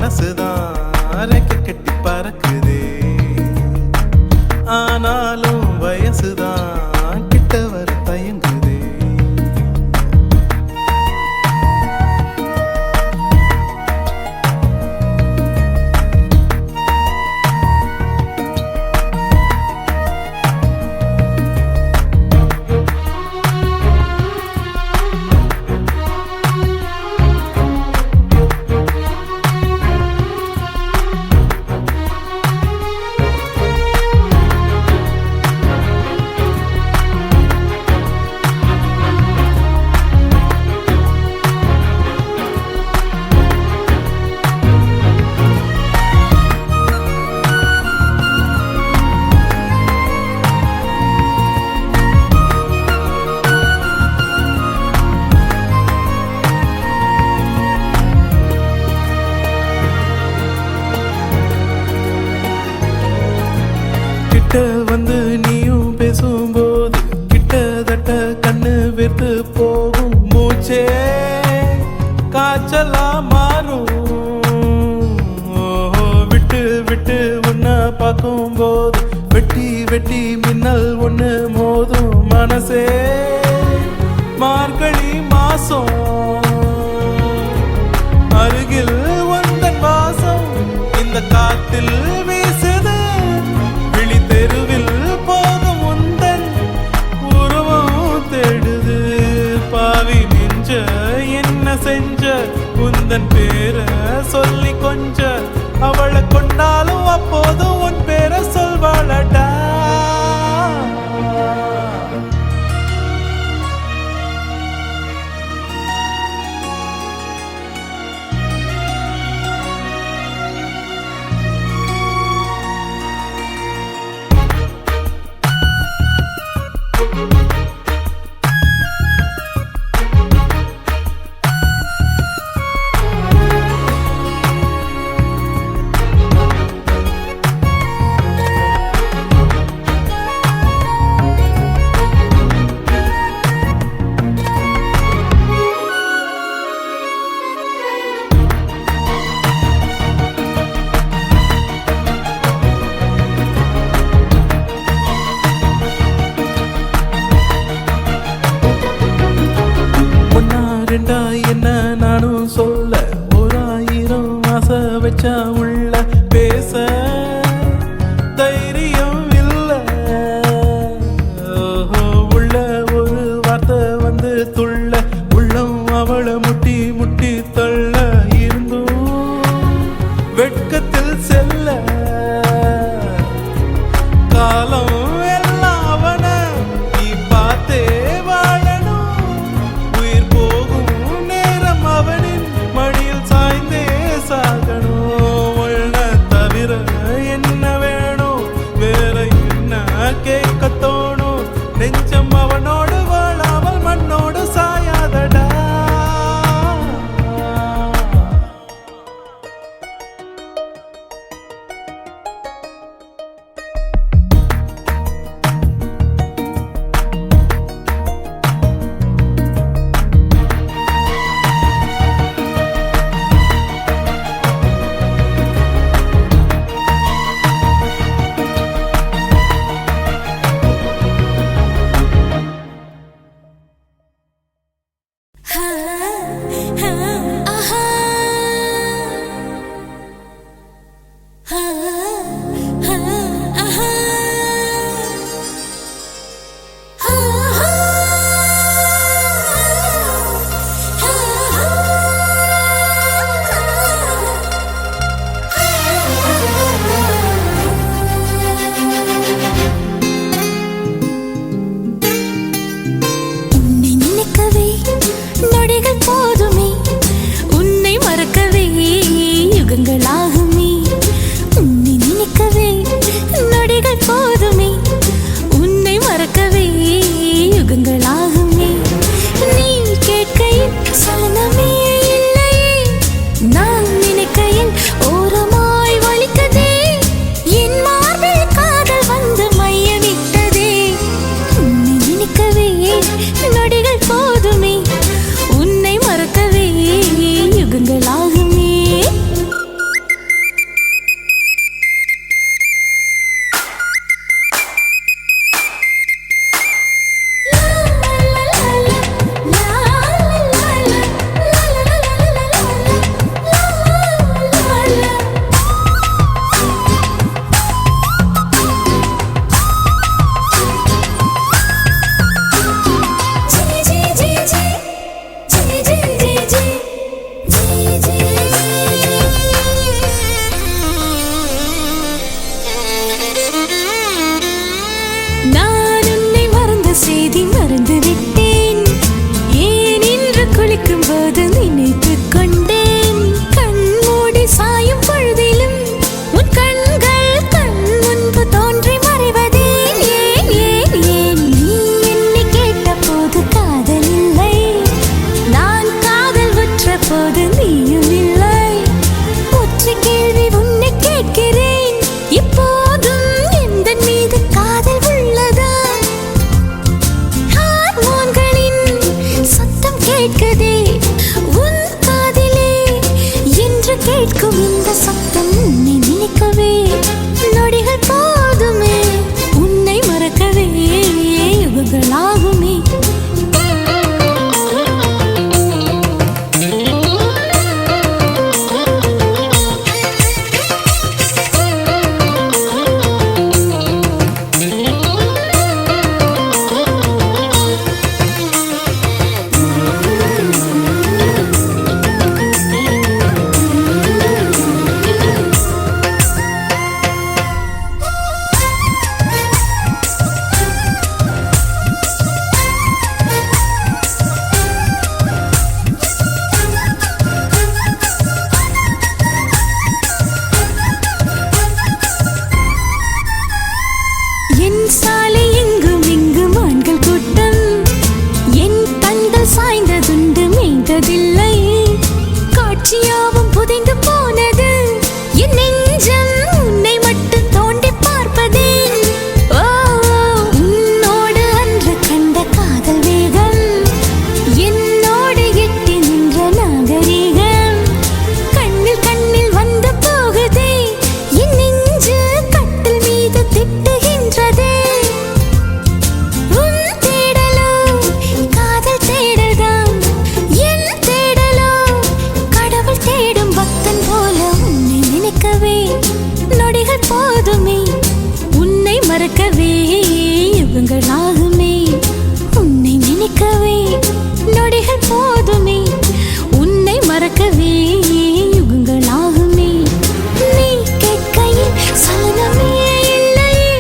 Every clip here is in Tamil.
மனசுதான் ரெக்க கட்டி பறக்குதே, ஆனாலும் வயசுதான் கிட்ட வர தயங்குதே. கிட்ட வந்து நீயும் பேசும்போது கிட்டத்தட்ட கண்ணு வெறுத்து போகும், மூச்சே காய்ச்சலா மாறும். விட்டு விட்டு உன்னை பார்க்கும்போது வெட்டி வெட்டி மின்னல் ஒண்ணு மோதும், மனசே மார்கழி மாசம் அருகில் வந்தன் வாசம் இந்த காத்தில் வீசுது. தெருவில் போகும் உந்தன் உருவம் தேடுது, பாவி நெஞ்ச என்ன செஞ்ச உந்தன் பேரை சொல்லி கொஞ்ச அவளை கொண்டாலும் அப்போதும் உன் பேரை சொல்வாளடா. என்ன நானும் சொல்ல 1000 ஆசை வச்சா உள்ள பேச தைரியம் இல்ல. உள்ள ஒரு வார்த்தை வந்து துள்ள உள்ளம் அவளை முட்டி முட்டி தள்ள இருந்தும் வெட்கத்தில் செல்ல காலம் எல்லாம் அவன நீ பார்த்தே கேட்கத்தோணும், நெஞ்சம் அவனோடு வாழாமல் மண்ணோடு சாயாதடா. இந்த சத்தம் உன்னை நினைக்கவே நொடிகள் போதுமே, உன்னை மறக்கவே யுகங்களாகுமே. என் சாலை எங்கும் எங்கும் ஆண்கள் கூட்டம், என் கண்கள் சாய்ந்ததுண்டு மேய்ந்ததில்லை, காட்சியாவும் புதைந்து போனது, என் நெஞ்சம் உன்னை மட்டும் தோண்டி பார்ப்பதே. ஓ, உன்னோடு அன்று கண்ட காதல் வேகம், என்னோடு எட்டி நின்ற நாகரீகம், கண்ணில் கண்ணில் வந்து போகுதே, என் நெஞ்சு கட்டில் மீது திட்டுகின்றதே. உன் தேடலோ காதல் தேடல்தான், என் தேடலோ கடவுள் தேடும் பக்தன் போல, உன்னை நினைக்கவே நொடிகள் போதுமே, உன்னை மறக்கவே யுகங்களாகுமே. உன்னை நினைக்கவே நொடிகள் போதுமே, உன்னை மறக்கவே யுகங்களாகுமே. நீ கேட்கையில் சலனமே இல்லையே,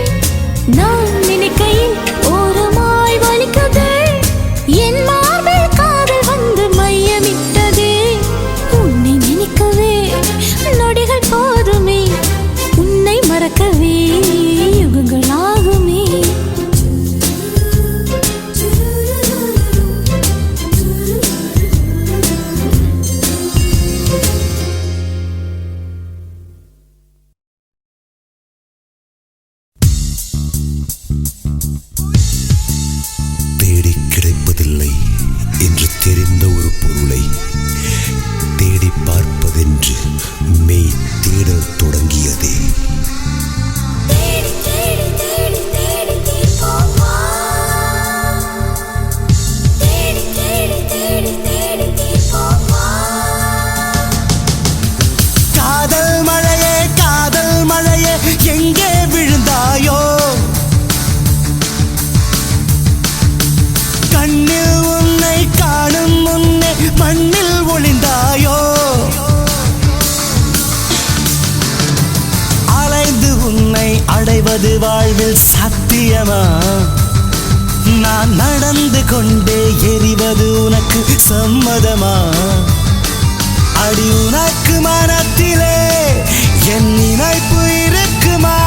நான் நினைக்கையில் ஓரமாய் வலிக்குதே, என் மார்பில் காதல் வந்து மையமிட்டதே. உன்னை நினைக்கவே நொடிகள் போதுமே, உன்னை மறக்கவே யுகங்களாகுமே. தேடி கிடைப்பதில்லை என்று தெரிந்த ஒரு பொருளை தேடி பார்ப்பதென்று மெய் தேடல் தொடங்கியதே. தேடி தேடி தேடி தேடி தீர்ப்போமா, தேடி தேடி தேடி தேடி தீர்ப்போமா. காதல் மழையே எங்கே விழுந்தாயோ, கண்ணில் உன்னை காணும் முன்னே மண்ணில் ஒளிந்தாயோ, அலைந்து உன்னை அடைவது வாழ்வில் சத்தியமா, நான் நடந்து கொண்டே எரிவது உனக்கு சம்மதமா, அடி உனக்கு மனத்திலே என் நினைப்பு இருக்குமா,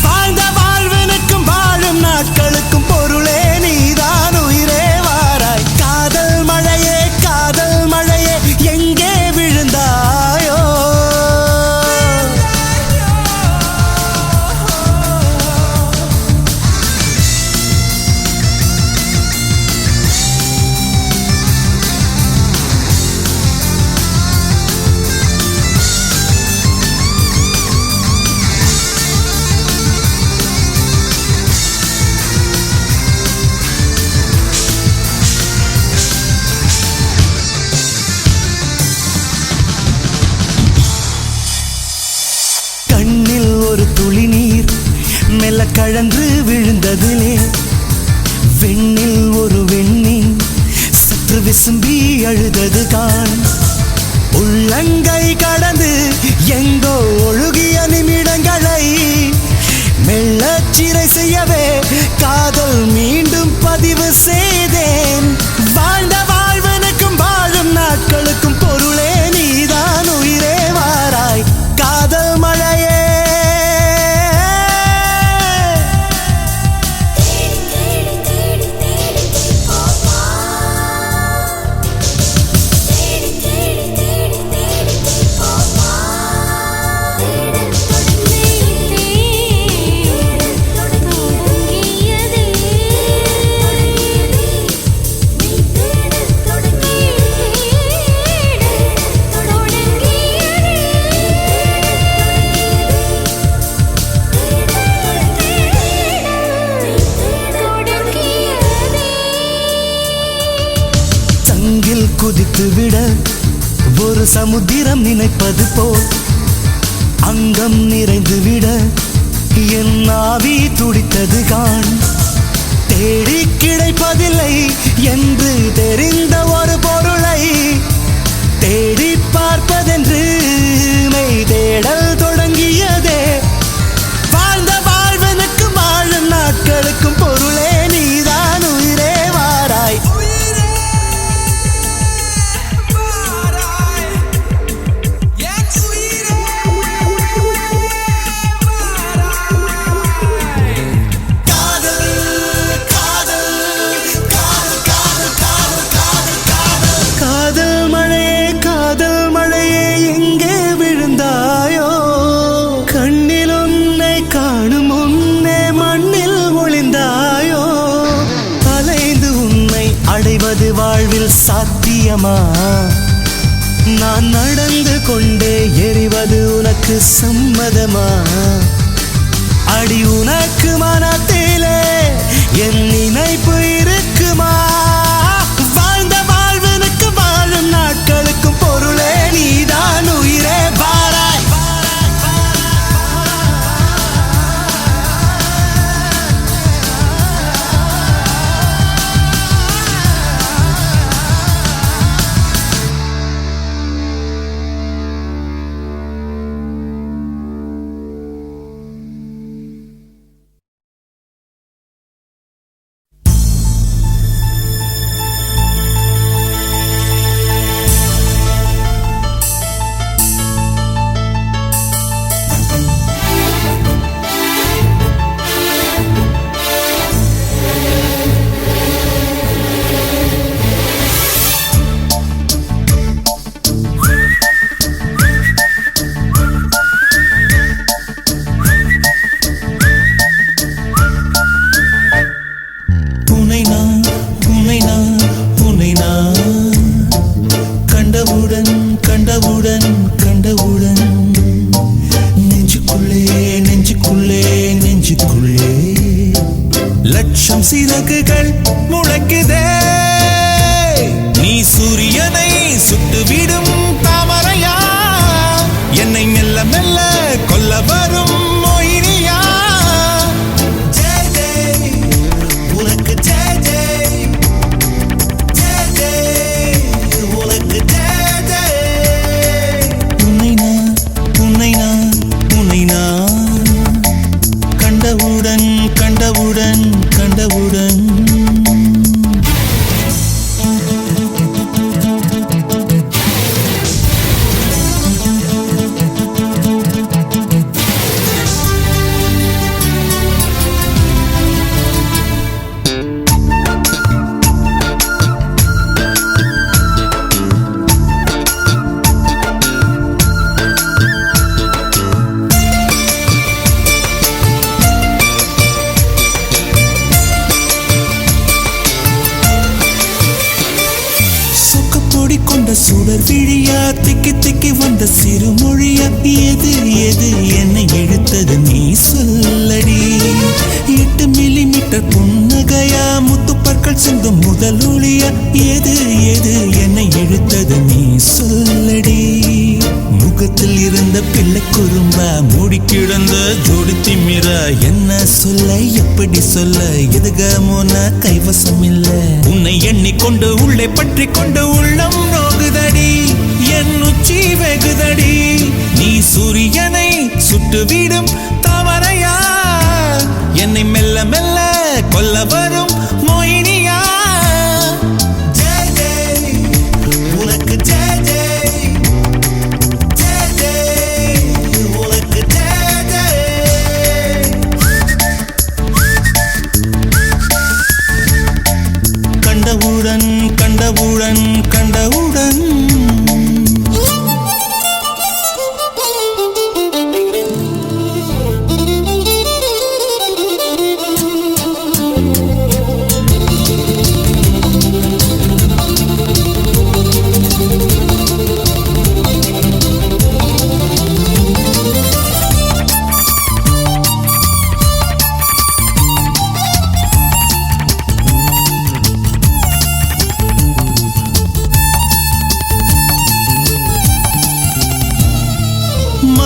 வாழ்ந்த வாழ்வனுக்கும் வாழும் நாட்களுக்கும் பொருளே நீதான் உயிரே வாராய். காதல் மழையே எங்கே விழுந்தாயோ. கண்ணில் ஒரு துளி நீர் மெல்ல கழன்று விழுந்ததிலே, விண்ணில் ஒரு வெண்ணின் சற்று விசும்பி அழுதது கான், உள்ளங்கை கடந்து எங்கோ ஒழுகிய நிமிடங்களை மெல்லச் சிறை செய்யவே காதல் மீண்டும் பதிவு செய்தேன். வாழ்ந்த வாழ்வனுக்கும் வாழும் நாட்களுக்கும் பொருளே நீதான் உயிரே வாராய். காதல் மழையே தேடி தேடி தேடி தேடி தீர்ப்போமா. குதித்து விட ஒரு சமுத்திரம் நினைப்பது போல் அங்கம் நிறைந்து விட என் ஆவி துடித்தது காண். தேடி கிடைப்பதில்லை என்று தெரிந்த ஒரு பொருளை தேடி பார்ப்பதென்று மெய் தேடல் தொடங்கியதே. வாழ்ந்த வாழ்வனுக்கு வாழும் நாட்களுக்கும் பொருளே நீதான் உயிரே வாராய். வாழ்வில் சாத்தியமா? நான் நடந்து கொண்டே எறிவது உனக்கு சம்மதமா? அடி உனக்கு மனத்திலே என் நினைப்பு இருக்குமா? வாழ்ந்த வாழ்வனுக்கு வாழும் நாட்களுக்கும் பொருளே நீதான் உயிரே வாராய். லட்சம் சிறகுகள் முளைக்குதே. நீ சூரியனை சுட்டுவிடும் தாமரையா? என்னை மெல்ல மெல்ல கொல்ல வரும் மொயினியா? ஜெய் ஜெய் உனக்கு ஜெய் ஜெய், ஜெய் ஜெய் உனக்கு ஜெய் ஜெய். உன்னை நான் கண்டவுடன் கண்டவுடன் கண்டவுடன் சுடர் விழியா திக்கி திக்கி வந்த சிறுமொழியா? எது எது என்னை இழுத்தது நீ சொல்லடி. 8 மில்லிமீட்டர் புன்னகையா? முத்துப்பற்கள் சிந்தும் முதல் ஒளியா? எது எது என்னை இழுத்தது நீ சொல்லடி. முகத்தில் இருந்த பிள்ளை குறும்பா? மூடி கிடந்த ஜோடி திமிரா? என்ன சொல்ல எப்படி சொல்ல எதுகமோன கைவசம் இல்ல. உன்னை எண்ணிக்கொண்டு உள்ளே பற்றி கொண்டு உள்ளம் நோகுதடி. என் உச்சி வெகுதடி. நீ சூரியனை சுட்டுவிடும் தாமரையா? என்னை மெல்ல மெல்ல கொல்ல வரும் மொயினியா? ஜெய் ஜெய் உனக்கு ஜெய் ஜெய், ஜெய் ஜெய் உனக்கு ஜெய் ஜெய். கண்டவுடன் கண்டவுடன் கண்டவுடன்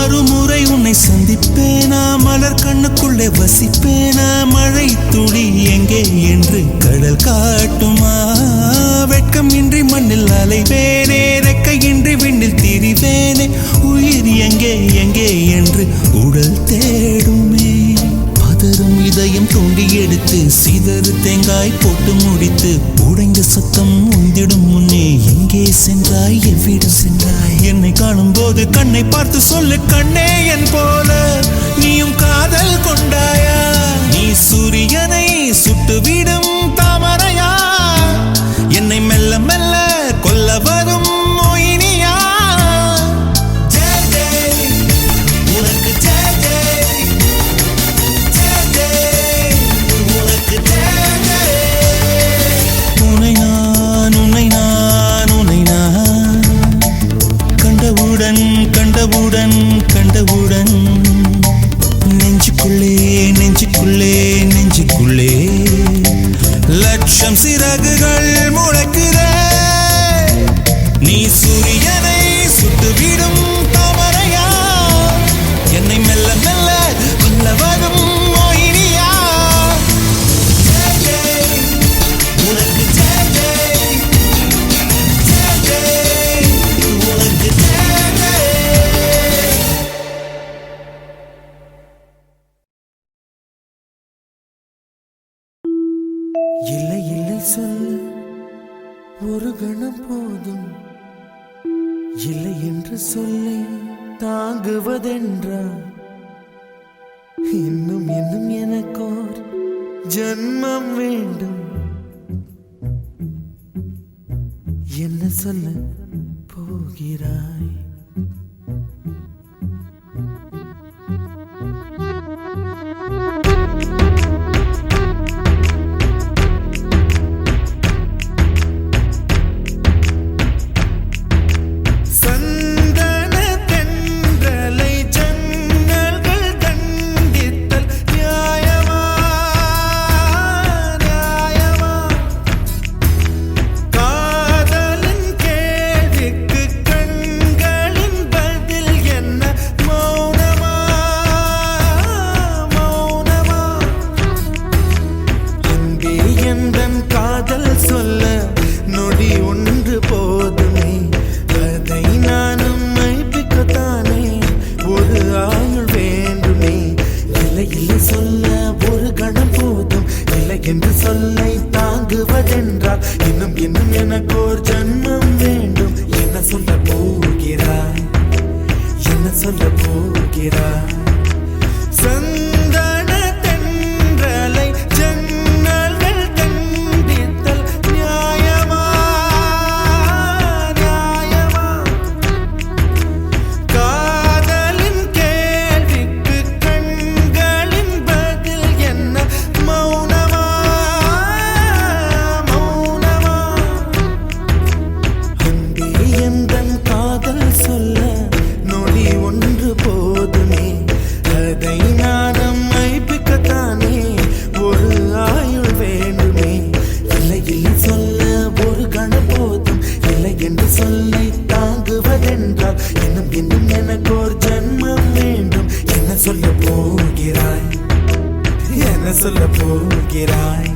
மறுமுறை உன்னை சந்திப்பேனா மலர் கண்ணுக்குள்ளே வசிப்பேனா மழை துளி எங்கே என்று கடல் காட்டுமா வெட்கம் இன்றி மண்ணில் அலைவேனே ரெக்கையின்றி விண்ணில் திரிவேனே உயிர் எங்கே எங்கே என்று உடல் தேடுமே பதறும் இதயம் தோண்டி எடுத்து சிதறு தேங்காய் போட்டு முடித்து உடைந்த சத்தம் உந்திடும் முன்னே எங்கே சென்றாய் எவ்விடம் சென்றாய் என்னை காணும் போது கண்ணை பார்த்து சொல்லு கண்ணே என் போல நீயும் காதல் கொண்டாயா நீ சூரியனை சுட்டுவிடும் தாமரையா என்னை மெல்ல மெல்ல கொல்ல வரும் மோகினியா ஜெய் ஜெய் உனக்கு ஜெய் ஜெய் ஜெய் ஜெய் உனக்கு ஜெய் ஜெய் உன்னை நான் உன்னை நான் உன்னை நான் கண்டவுடன் கண்டவுடன் கண்டவுடன் நெஞ்சுக்குள்ளே நெஞ்சுக்குள்ளே நெஞ்சுக்குள்ளே லட்சம் சிறகுகள் முளைக்குதே நீ சூரியனை சுட்டுவிடும் தாமரையா என்னை மெல்ல மெல்ல கொல்ல வரும் மோகினியா ஜெய் ஜெய் உனக்கு ஜெய் ஜெய் ஜெய் ஜெய் உனக்கு ஜெய் ஜெய் இல்லை இல்லை சொல்ல ஒரு கணம் போதும் இல்லை என்று சொல்லை தாங்குவதென்றா இன்னும் இன்னும் எனக்கோர் ஜன்மம் வேண்டும் என்ன சொல்ல போகிறாய் சொல்ல போகிறாய்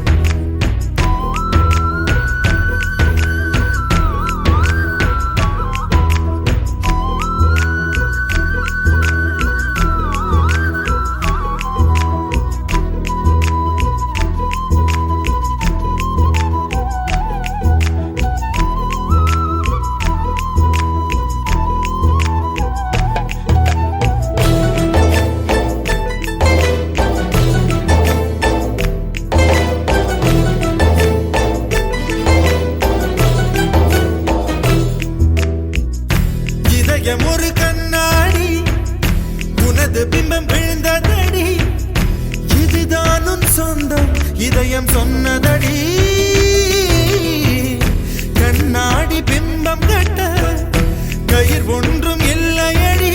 ஒரு கண்ணாடி உனது பிம்பம் விழுந்ததடி இதுதான் உன் சொந்தம் இதயம் சொன்னதடி கண்ணாடி பிம்பம் கட்ட கயிர் ஒன்றும் இல்லையடி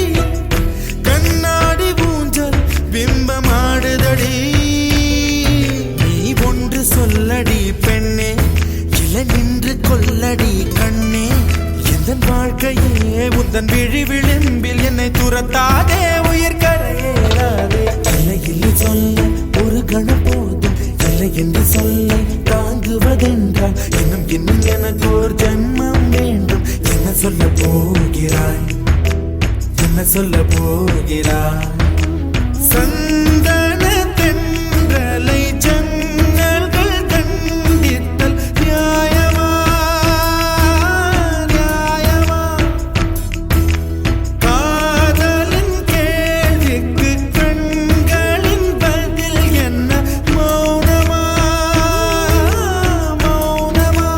கண்ணாடி ஊஞ்சல் பிம்பம் ஆடுதடி நீ ஒன்று சொல்லடி பெண்ணே இல நின்று கொல்லடி கண்ணே எந்தன் வாழ்க்கையே உந்தன் விழி விளிம்பில் என்னை துரத்தாதே சொல்ல ஒரு கணம் போதும் இல்லை என்று சொல்ல தாங்குவதென்றால் இன்னும் இன்னும் எனக்கு ஒரு ஜென்மம் வேண்டும். என்ன சொல்ல போகிறாய், என்ன சொல்ல போகிறாய்? சந்தன தென்றலை ஜன்னல்கள் கண்டித்தல் நியாயமா, நியாயமா? காதலின் கேள்விக்கு கண்களின் பதில் என்ன? மௌனமா, மௌனமா?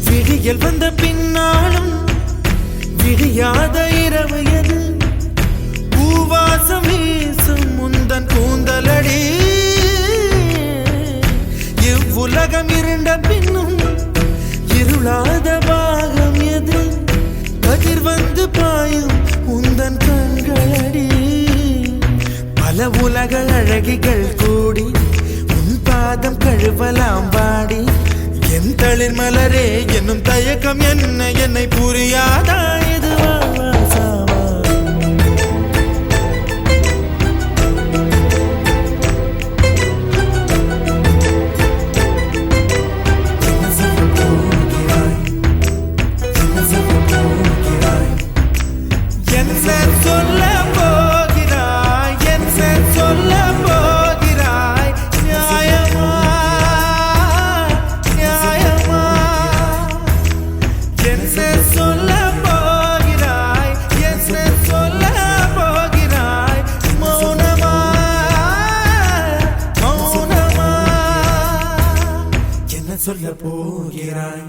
விடியல் வந்த பின்னாலும் விடியாத இரவு எது? பூவாசம் வீசும் முந்தன் கூந்தலடி. இவ்வுலகம் இருண்ட பின்னும் இருளாத பாகம் எது? கதிர் வந்து பாயும் உந்தன் கண்களடி. பல உலக அழகிகள் கூடி உன் பாதம் கழுவலாம் வாடி. என் தளிர் மலரே என்னும் தயக்கம் என்ன, என்னை புரியாதா? இதுவா சாவா? என்ன சொல்ல போகிறாய், என்ன சொல்ல போகிறாய்? என்ன சொல்ல போகிறாய், என்ன சொல்ல போகிறாய்? நியாயமா, நியாயமா? என்ன சொல்ல போகிறாய், என்ன சொல்ல போகிறாய்? மௌனமா, மௌனமா? என்ன சொல்ல போகிறாய்?